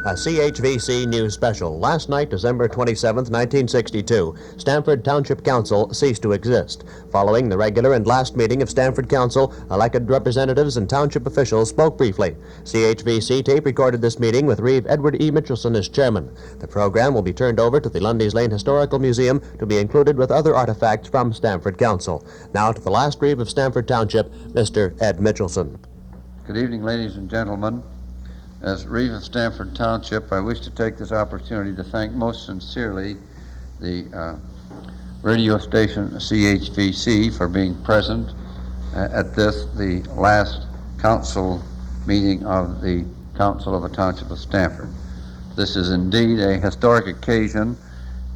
A CHVC News Special. Last night, December 27, 1962, Stamford Township Council ceased to exist. Following the regular and last meeting of Stamford Council, elected representatives and township officials spoke briefly. CHVC tape recorded this meeting with Reeve Edward E. Mitchelson as chairman. The program will be turned over to the Lundy's Lane Historical Museum to be included with other artifacts from Stamford Council. Now to the last Reeve of Stamford Township, Mr. Ed Mitchelson. Good evening, ladies and gentlemen. As Reeve of Stamford Township, I wish to take this opportunity to thank most sincerely the radio station CHVC for being present at the last council meeting of the Council of the Township of Stamford. This is indeed a historic occasion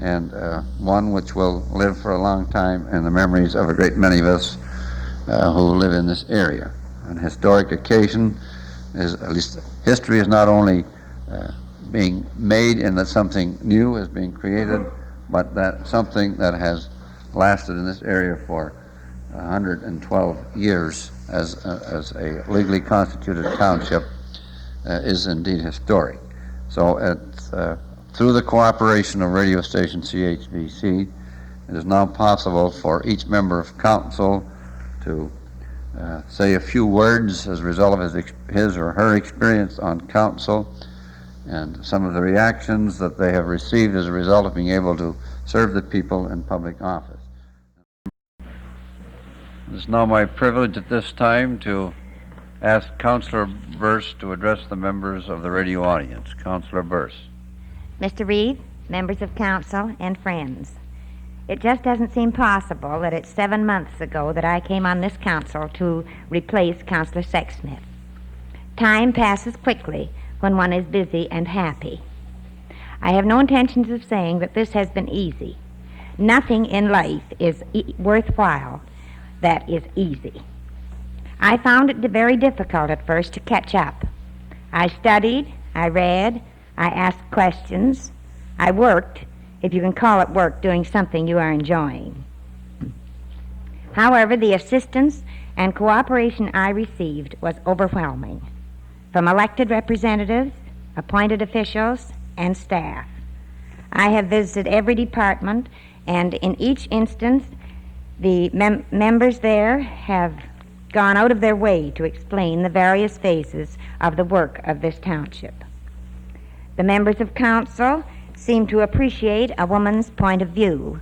and one which will live for a long time in the memories of a great many of us who live in this area. An historic occasion is, at least history is not only being made in that something new is being created, but that something that has lasted in this area for 112 years as a legally constituted township is indeed historic. So it's, through the cooperation of radio station CHVC, it is now possible for each member of council to say a few words as a result of his or her experience on council and some of the reactions that they have received as a result of being able to serve the people in public office. It's now my privilege at this time to ask Councilor Burgess to address the members of the radio audience. Councilor Burgess. Mr. Reeve, members of council, and friends. It just doesn't seem possible that it's 7 months ago that I came on this council to replace Councilor Sexsmith. Time passes quickly when one is busy and happy. I have no intentions of saying that this has been easy. Nothing in life is worthwhile that is easy. I found it very difficult at first to catch up. I studied, I read, I asked questions, I worked, if you can call it work, doing something you are enjoying. However, the assistance and cooperation I received was overwhelming from elected representatives, appointed officials, and staff. I have visited every department, and in each instance, the members there have gone out of their way to explain the various phases of the work of this township. The members of council seemed to appreciate a woman's point of view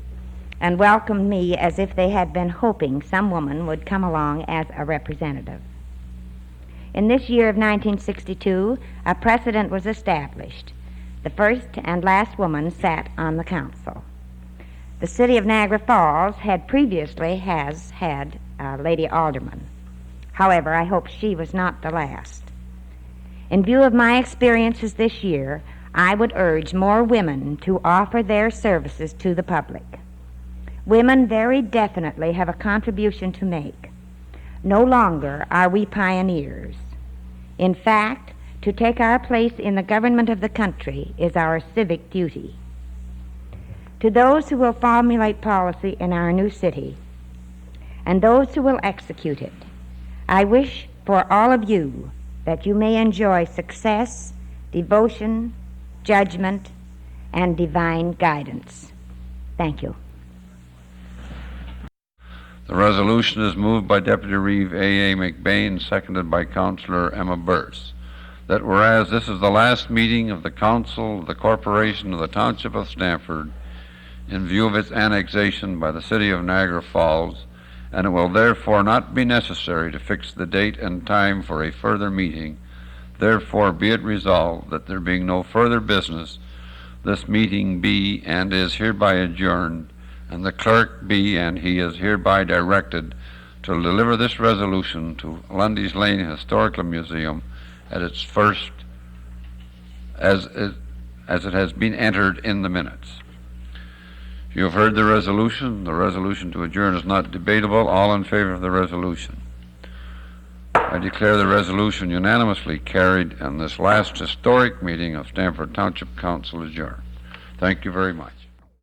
and welcomed me as if they had been hoping some woman would come along as a representative. In this year of 1962, a precedent was established. The first and last woman sat on the council. The city of Niagara Falls had previously had a lady alderman. However, I hope she was not the last. In view of my experiences this year, I would urge more women to offer their services to the public. Women very definitely have a contribution to make. No longer are we pioneers. In fact, to take our place in the government of the country is our civic duty. To those who will formulate policy in our new city, and those who will execute it, I wish for all of you that you may enjoy success, devotion, judgment, and divine guidance. Thank you. The resolution is moved by Deputy Reeve A.A. McBain, seconded by Councilor Emma Burgess, that whereas this is the last meeting of the Council of the Corporation of the Township of Stamford in view of its annexation by the City of Niagara Falls, and it will therefore not be necessary to fix the date and time for a further meeting, therefore be it resolved that there being no further business, this meeting be and is hereby adjourned, and the clerk be and he is hereby directed to deliver this resolution to Lundy's Lane Historical Museum at its first, as it has been entered in the minutes. You have heard the resolution. The resolution to adjourn is not debatable. All in favor of the resolution? I declare the resolution unanimously carried and this last historic meeting of Stamford Township Council adjourned. Thank you very much.